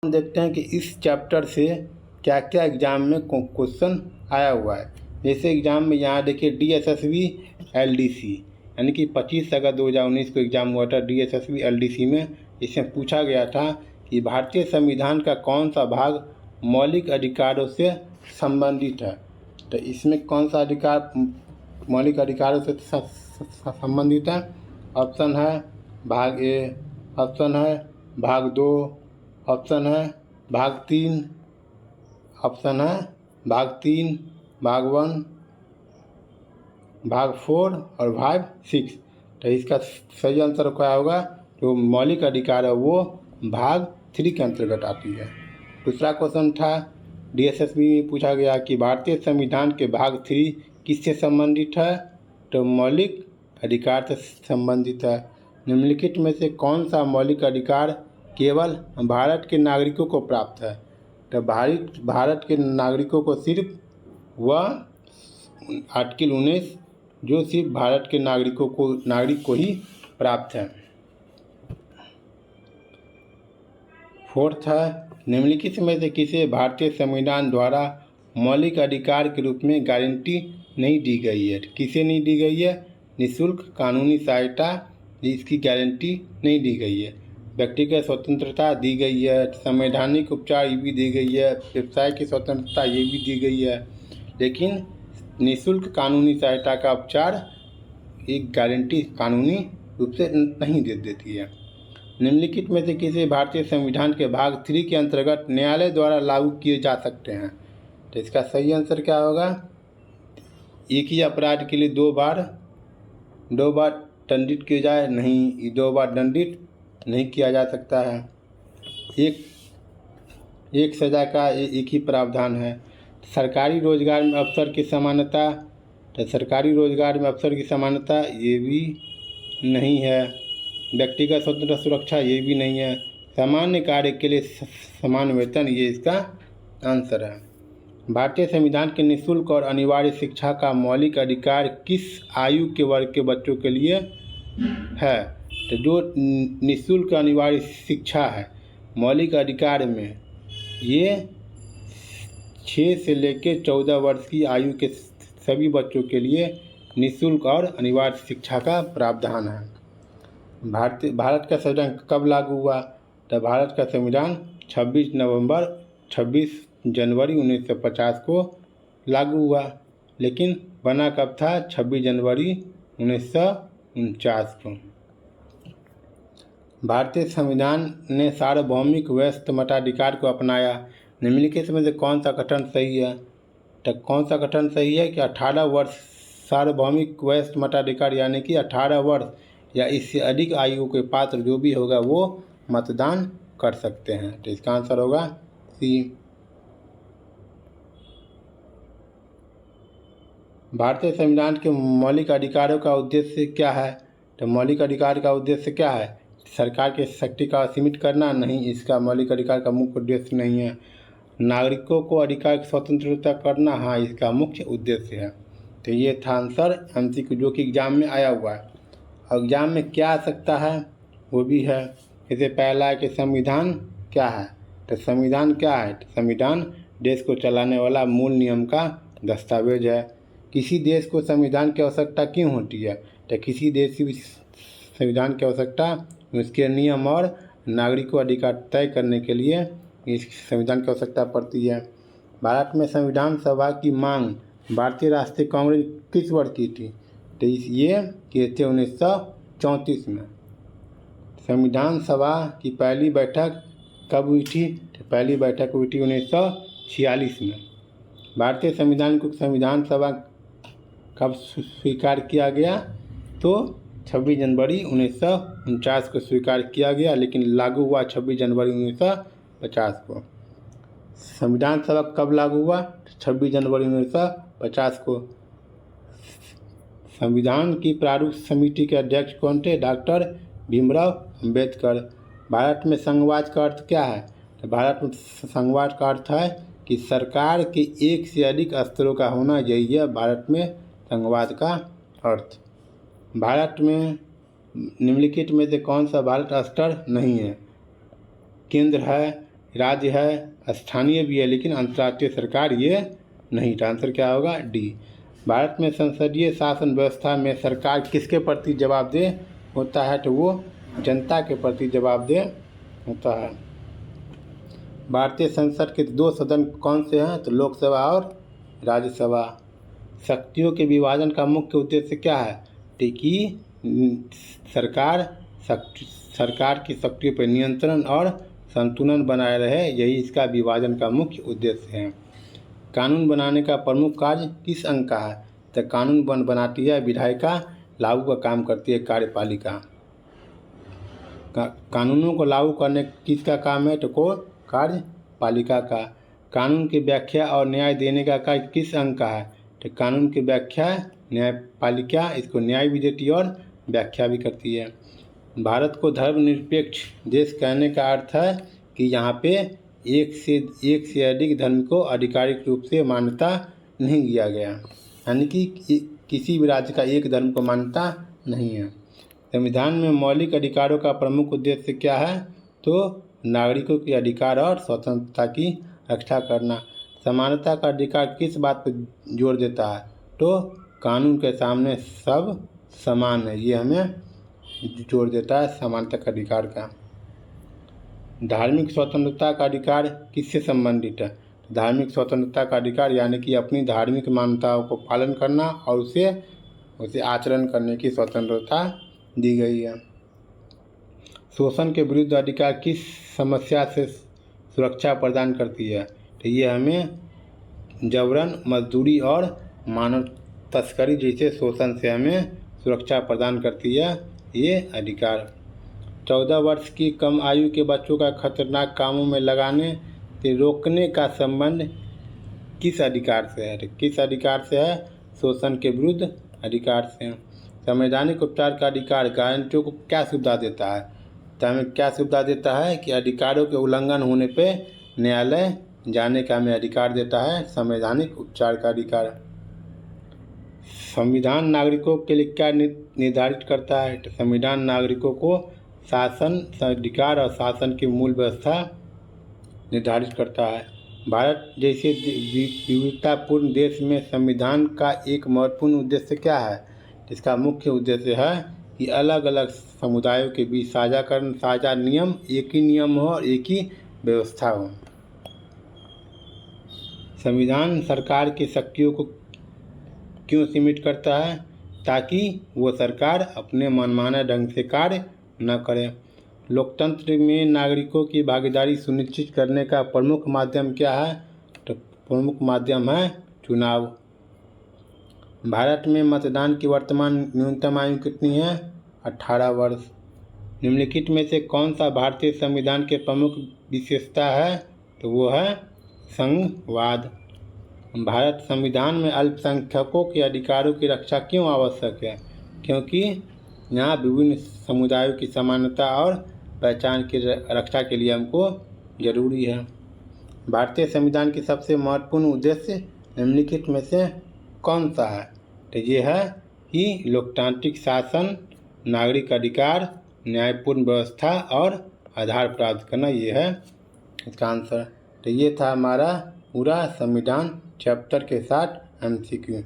हम देखते हैं कि इस चैप्टर से क्या क्या एग्जाम में क्वेश्चन आया हुआ है। जैसे एग्जाम में यहाँ देखिए DSSB LDC यानी कि 25 अगस्त 2019 को एग्जाम हुआ था DSSB LDC में। इसमें पूछा गया था कि भारतीय संविधान का कौन सा भाग मौलिक अधिकारों से संबंधित है। तो इसमें कौन सा अधिकार मौलिक अधिकारों से संबंधित है? ऑप्शन है भाग ए, ऑप्शन है भाग 2, ऑप्शन है भाग 3, ऑप्शन है भाग 3, भाग 1, भाग 4 और भाग 6। तो इसका सही आंसर क्या होगा? जो मौलिक अधिकार है वो भाग 3 के अंतर्गत आती है। दूसरा क्वेश्चन था DSSB में पूछा गया कि भारतीय संविधान के भाग 3 किससे संबंधित है? तो मौलिक अधिकार से संबंधित है। निम्नलिखित में से कौन सा मौलिक अधिकार केवल भारत के नागरिकों को प्राप्त है? तो भारत के नागरिकों को सिर्फ वह आर्टिकल 19 जो सिर्फ भारत के नागरिक को ही प्राप्त है। फोर्थ है निम्नलिखित में से किसे भारतीय संविधान द्वारा मौलिक अधिकार के रूप में गारंटी नहीं दी गई है? किसे नहीं दी गई है? निःशुल्क कानूनी सहायता, इसकी गारंटी नहीं दी गई है। व्यक्तिगत स्वतंत्रता दी गई है, संवैधानिक उपचार ये भी दी गई है, व्यवसाय की स्वतंत्रता ये भी दी गई है, लेकिन निःशुल्क कानूनी सहायता का उपचार एक गारंटी कानूनी रूप से नहीं दे देती है। निम्नलिखित में से किसी भारतीय संविधान के भाग 3 के अंतर्गत न्यायालय द्वारा लागू किए जा सकते हैं? तो इसका सही आंसर क्या होगा? एक ही अपराध के लिए दो बार दंडित किया जाए नहीं, 2 बार दंडित नहीं किया जा सकता है। एक सजा का एक ही प्रावधान है। सरकारी रोजगार में अवसर की समानता, तो सरकारी रोजगार में अवसर की समानता ये भी नहीं है। व्यक्तिगत स्वतंत्रता सुरक्षा ये भी नहीं है। सामान्य कार्य के लिए समान वेतन ये इसका आंसर है। भारतीय संविधान के निःशुल्क और अनिवार्य शिक्षा का मौलिक अधिकार किस आयु के वर्ग के बच्चों के लिए है? तो जो निःशुल्क अनिवार्य शिक्षा है मौलिक अधिकार में, ये 6 से लेकर 14 वर्ष की आयु के सभी बच्चों के लिए निःशुल्क और अनिवार्य शिक्षा का प्रावधान है। भारत का संविधान कब लागू हुआ? तो भारत का संविधान 26 जनवरी 1950 को लागू हुआ, लेकिन बना कब था? 26 जनवरी 1949 को। भारतीय संविधान ने सार्वभौमिक वयस्क मताधिकार को अपनाया। निम्नलिखित में से कौन सा कथन सही है? तो कौन सा कथन सही है कि 18 वर्ष सार्वभौमिक वयस्क मताधिकार, यानी कि 18 वर्ष या इससे अधिक आयु के पात्र जो भी होगा वो मतदान कर सकते हैं। तो इसका आंसर होगा सी। भारतीय संविधान के मौलिक अधिकारों का उद्देश्य क्या है? तो मौलिक अधिकार का उद्देश्य क्या है? सरकार के शक्ति का सीमित करना नहीं, इसका मौलिक अधिकार का मुख्य उद्देश्य नहीं है। नागरिकों को अधिकार की स्वतंत्रता करना, हाँ, इसका मुख्य उद्देश्य है। तो ये था आंसर MCQ जो कि एग्जाम में आया हुआ है। एग्जाम में क्या आ सकता है वो भी है। जैसे पहला है कि संविधान क्या है? तो संविधान क्या है? तो संविधान देश को चलाने वाला मूल नियम का दस्तावेज है। किसी देश को संविधान की आवश्यकता क्यों होती है? तो किसी देश की संविधान की आवश्यकता उसके नियम और नागरिकों अधिकार तय करने के लिए इस संविधान की आवश्यकता पड़ती है। भारत में संविधान सभा की मांग भारतीय राष्ट्रीय कांग्रेस किस वर्ष की थी? तो ये किए थे 1934 में। संविधान सभा की पहली बैठक कब हुई थी? तो पहली बैठक हुई थी 1946 में। भारतीय संविधान को संविधान सभा कब स्वीकार किया गया? तो 26 जनवरी 1949 को स्वीकार किया गया, लेकिन लागू हुआ 26 जनवरी 1950 को। संविधान सभा कब लागू हुआ? 26 जनवरी 1950 को। संविधान की प्रारूप समिति के अध्यक्ष कौन थे? डॉक्टर भीमराव अंबेडकर। भारत में संघवाद का अर्थ क्या है? तो भारत में संघवाद का अर्थ है कि सरकार के एक से अधिक स्तरों का होना, यही है भारत में संघवाद का अर्थ। भारत में निम्नलिखित में से कौन सा भारत स्तर नहीं है? केंद्र है राज्य है, स्थानीय भी है, लेकिन अंतर्राष्ट्रीय सरकार ये नहीं। तो आंसर क्या होगा? डी। भारत में संसदीय शासन व्यवस्था में सरकार किसके प्रति जवाबदेह होता है? तो वो जनता के प्रति जवाबदेह होता है। भारतीय संसद के 2 सदन कौन से हैं? तो लोकसभा और राज्यसभा। शक्तियों के विभाजन का मुख्य उद्देश्य क्या है? कि सरकार की शक्तियों पर नियंत्रण और संतुलन बनाए रहे, यही इसका विभाजन का मुख्य उद्देश्य है। कानून बनाने का प्रमुख कार्य किस अंग का है? तो कानून बनाती है विधायिका, लागू का काम करती है कार्यपालिका। कानूनों को लागू करने किसका काम है? तो को कार्यपालिका का। कानून की व्याख्या और न्याय देने का कार्य किस अंग का है? तो कानून की व्याख्या न्यायपालिका इसको न्याय भी देती है और व्याख्या भी करती है। भारत को धर्मनिरपेक्ष देश कहने का अर्थ है कि यहाँ पे एक से अधिक धर्म को आधिकारिक रूप से मान्यता नहीं दिया गया, यानी कि किसी भी राज्य का एक धर्म को मान्यता नहीं है। संविधान में मौलिक अधिकारों का प्रमुख उद्देश्य क्या है? तो नागरिकों के अधिकार और स्वतंत्रता की रक्षा करना। समानता का अधिकार किस बात पर जोर देता है? तो कानून के सामने सब समान है, ये हमें जोर देता है समानता का अधिकार का। धार्मिक स्वतंत्रता का अधिकार किससे संबंधित है? धार्मिक स्वतंत्रता का अधिकार यानी कि अपनी धार्मिक मान्यताओं को पालन करना और उसे आचरण करने की स्वतंत्रता दी गई है। शोषण के विरुद्ध अधिकार किस समस्या से सुरक्षा प्रदान करती है? तो ये हमें जबरन मजदूरी और मानव तस्करी जैसे शोषण से हमें सुरक्षा प्रदान करती है ये अधिकार। 14 वर्ष की कम आयु के बच्चों का खतरनाक कामों में लगाने से रोकने का संबंध किस अधिकार से है? किस अधिकार से है? शोषण के विरुद्ध अधिकार से। संवैधानिक उपचार का अधिकार गारंटियों को क्या सुविधा देता है? तो हमें क्या सुविधा देता है कि अधिकारों के उल्लंघन होने पे न्यायालय जाने का हमें अधिकार देता है संवैधानिक उपचार का अधिकार। संविधान नागरिकों के लिए क्या निर्धारित करता है? तो संविधान नागरिकों को शासन, अधिकार और शासन की मूल व्यवस्था निर्धारित करता है। भारत जैसे विविधतापूर्ण देश में संविधान का एक महत्वपूर्ण उद्देश्य क्या है? इसका मुख्य उद्देश्य है कि अलग अलग समुदायों के बीच साझा नियम, एक ही नियम हो और एक ही व्यवस्था हो। संविधान सरकार की शक्तियों को क्यों सीमित करता है? ताकि वो सरकार अपने मनमाने ढंग से कार्य न करे। लोकतंत्र में नागरिकों की भागीदारी सुनिश्चित करने का प्रमुख माध्यम क्या है? तो प्रमुख माध्यम है चुनाव। भारत में मतदान की वर्तमान न्यूनतम आयु कितनी है? 18 वर्ष। निम्नलिखित में से कौन सा भारतीय संविधान के प्रमुख विशेषता है? तो वो है संघवाद। भारत संविधान में अल्पसंख्यकों के अधिकारों की रक्षा क्यों आवश्यक है? क्योंकि यहाँ विभिन्न समुदायों की समानता और पहचान की रक्षा के लिए हमको जरूरी है। भारतीय संविधान की सबसे महत्वपूर्ण उद्देश्य निम्नलिखित में से कौन सा है? तो ये है कि लोकतांत्रिक शासन, नागरिक अधिकार, न्यायपूर्ण व्यवस्था और आधार प्राप्त करना, ये है इसका आंसर। तो ये था हमारा पूरा संविधान चैप्टर के साथ MCQ।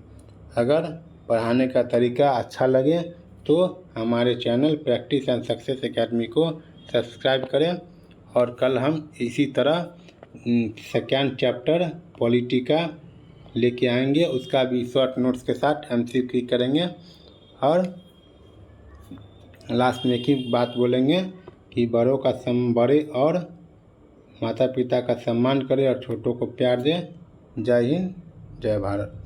अगर पढ़ाने का तरीका अच्छा लगे तो हमारे channel practice and success academy को सब्सक्राइब करें और कल हम इसी तरह सेकेंड चैप्टर पॉलिटिका लेके आएंगे, उसका भी शॉर्ट नोट्स के साथ MCQ करेंगे। और लास्ट में एक ही बात बोलेंगे कि बड़े और माता पिता का सम्मान करें और छोटों को प्यार दें। जय हिंद, जय भारत।